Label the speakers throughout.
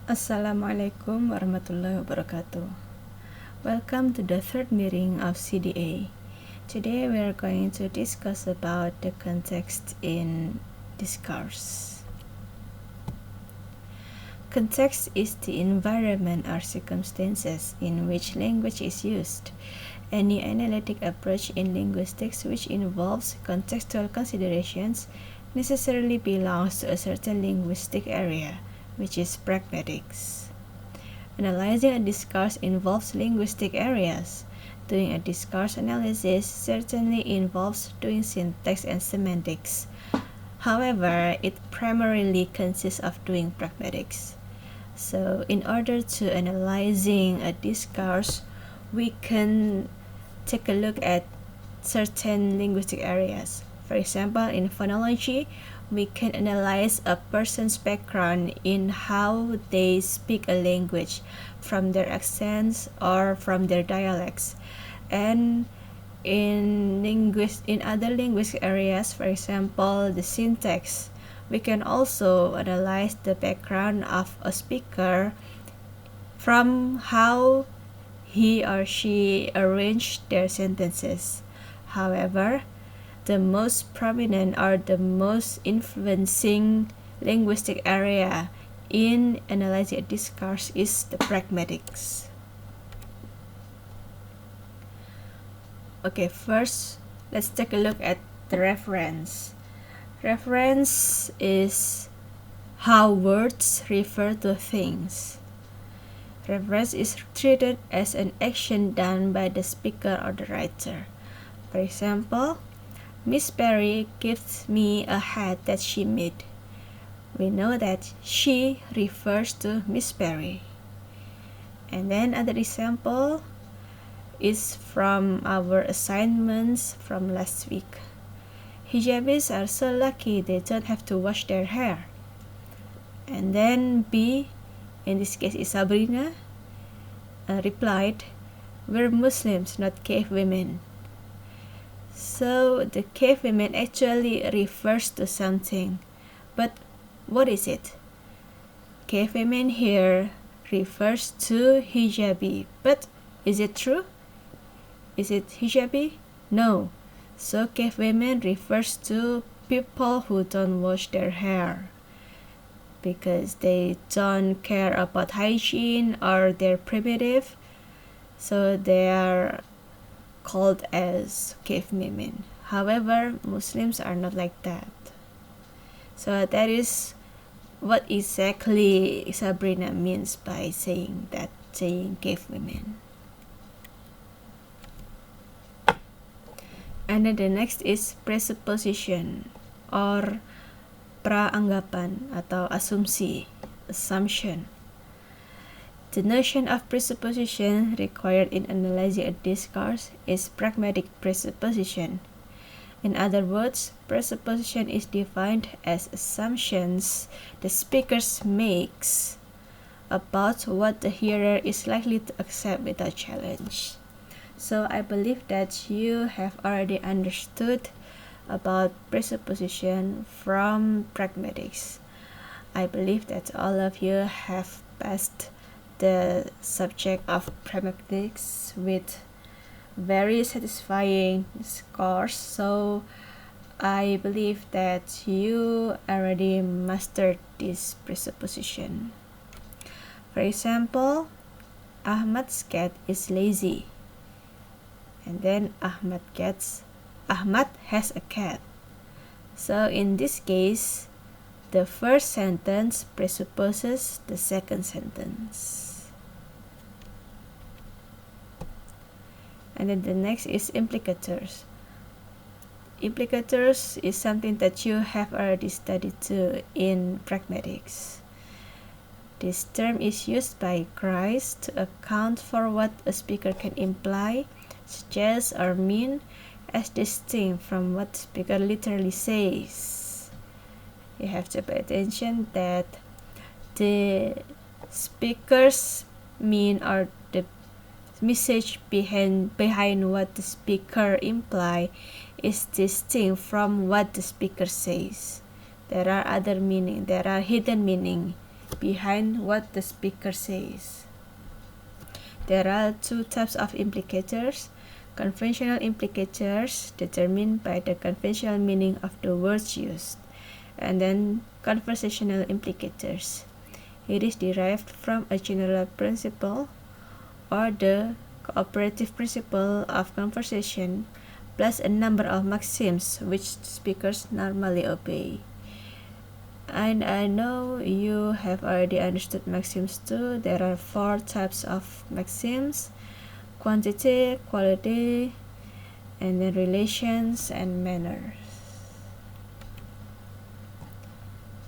Speaker 1: Assalamualaikum warahmatullahi wabarakatuh. Welcome to the third meeting of CDA. Today we are going to discuss about the context in discourse. Context is the environment or circumstances in which language is used. Any analytic approach in linguistics which involves contextual considerations necessarily belongs to a certain linguistic area, which is pragmatics. Analyzing a discourse involves linguistic areas. Doing a discourse analysis certainly involves doing syntax and semantics. However, it primarily consists of doing pragmatics. So, in order to analyzing a discourse, we can take a look at certain linguistic areas. For example, in phonology, we can analyze a person's background in how they speak a language, from their accents or from their dialects. And in other linguistic areas, for example, the syntax, we can also analyze the background of a speaker from how he or she arranged their sentences. However, the most prominent or the most influencing linguistic area in analyzing a discourse is the pragmatics. Okay, first let's take a look at the reference. Reference is how words refer to things. Reference is treated as an action done by the speaker or the writer. For example, Miss Perry gives me a hat that she made. We know that she refers to Miss Perry. And then another example is from our assignments from last week. Hijabis are so lucky they don't have to wash their hair. And then B, in this case is Sabrina, replied, "We're Muslims, not cave women." So the cave women actually refers to something, but what is it? Cave women here refers to hijabi, but is it true? Is it hijabi? No. So cave women refers to people who don't wash their hair because they don't care about hygiene or they're primitive, so they are called as cave women. However, Muslims are not like that. So that is what exactly Sabrina means by saying cave women. And then the next is presupposition or praanggapan atau assumption. The notion of presupposition required in analyzing a discourse is pragmatic presupposition. In other words, presupposition is defined as assumptions the speaker makes about what the hearer is likely to accept without challenge. So I believe that you have already understood about presupposition from pragmatics. I believe that all of you have passed the subject of pragmatics with very satisfying scores, so I believe that you already mastered this presupposition. For example, Ahmad's cat is lazy. And then Ahmad has a cat. So in this case, the first sentence presupposes the second sentence. And then the next is implicators. Implicators is something that you have already studied too in pragmatics. This term is used by Christ to account for what a speaker can imply, suggest, or mean as distinct from what the speaker literally says. You have to pay attention that the speaker's mean or the message behind what the speaker imply is distinct from what the speaker says. There are other meaning, there are hidden meaning behind what the speaker says. There are two types of implicators. Conventional implicators determined by the conventional meaning of the words used, and then conversational implicators. It is derived from a general principle or the cooperative principle of conversation plus a number of maxims which speakers normally obey. And I know you have already understood maxims too. There are 4 types of maxims: quantity, quality, and then relations and manners.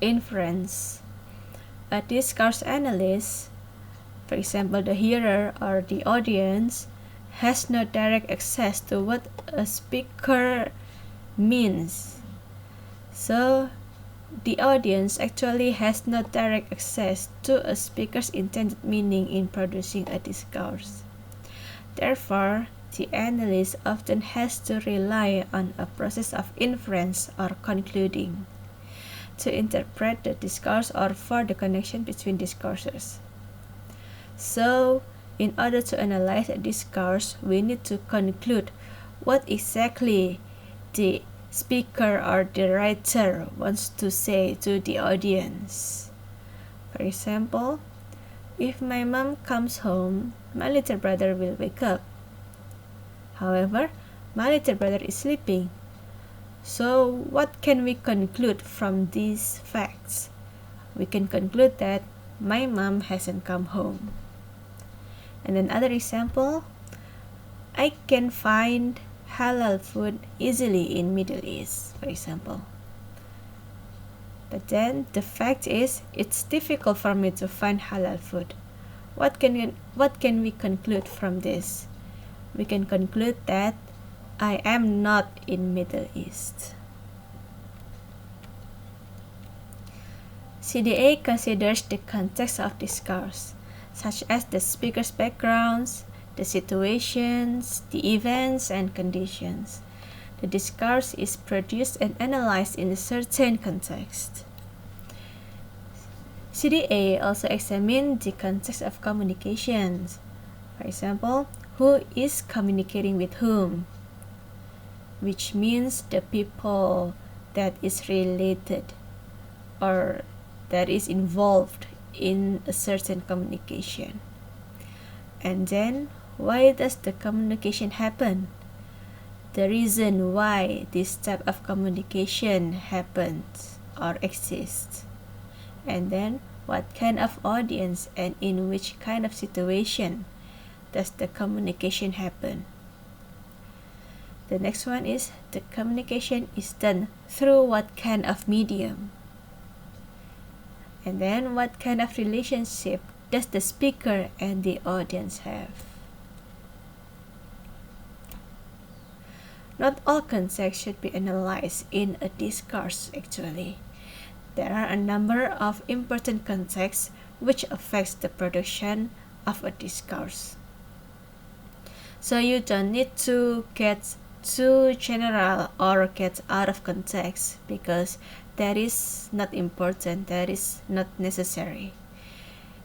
Speaker 1: Inference. A discourse analyst, for example the hearer or the audience, has no direct access to what a speaker means. So the audience actually has no direct access to a speaker's intended meaning in producing a discourse. Therefore, the analyst often has to rely on a process of inference or concluding to interpret the discourse or for the connection between discourses. So, in order to analyze a discourse, we need to conclude what exactly the speaker or the writer wants to say to the audience. For example, if my mom comes home, my little brother will wake up. However, my little brother is sleeping. So, what can we conclude from these facts? We can conclude that my mom hasn't come home. And another example, I can find halal food easily in Middle East, for example. But then the fact is, it's difficult for me to find halal food. What can we conclude from this? We can conclude that I am not in Middle East. CDA considers the context of discourse, such as the speaker's backgrounds, the situations, the events, and conditions. The discourse is produced and analyzed in a certain context. CDA also examines the context of communications. For example, who is communicating with whom, which means the people that is related or that is involved in a certain communication. And then, why does the communication happen? The reason why this type of communication happens or exists. And then, what kind of audience and in which kind of situation does the communication happen? The next one is the communication is done through what kind of medium? And then what kind of relationship does the speaker and the audience have? Not all contexts should be analyzed in a discourse actually. There are a number of important contexts which affects the production of a discourse. So you don't need to get too general or get out of context because that is not important, that is not necessary.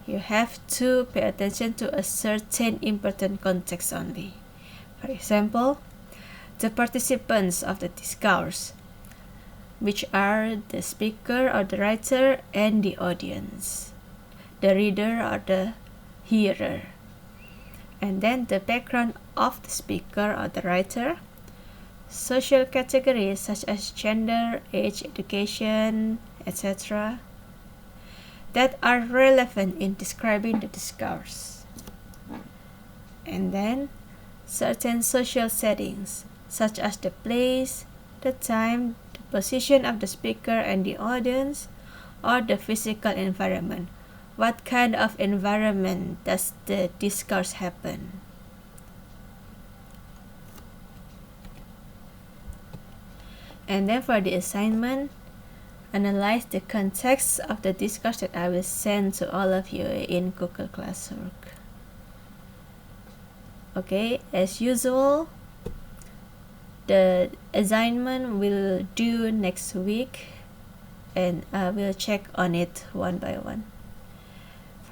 Speaker 1: You have to pay attention to a certain important context only. For example, the participants of the discourse, which are the speaker or the writer and the audience, the reader or the hearer. And then the background of the speaker or the writer, social categories such as gender, age, education, etc., that are relevant in describing the discourse. And then certain social settings such as the place, the time, the position of the speaker and the audience, or the physical environment. What kind of environment does the discourse happen? And then for the assignment, analyze the context of the discourse that I will send to all of you in Google Classroom. Okay, as usual, the assignment will due next week and I will check on it one by one.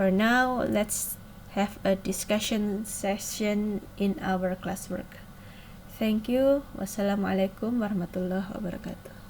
Speaker 1: For now, let's have a discussion session in our classwork. Thank you. Wassalamualaikum warahmatullahi wabarakatuh.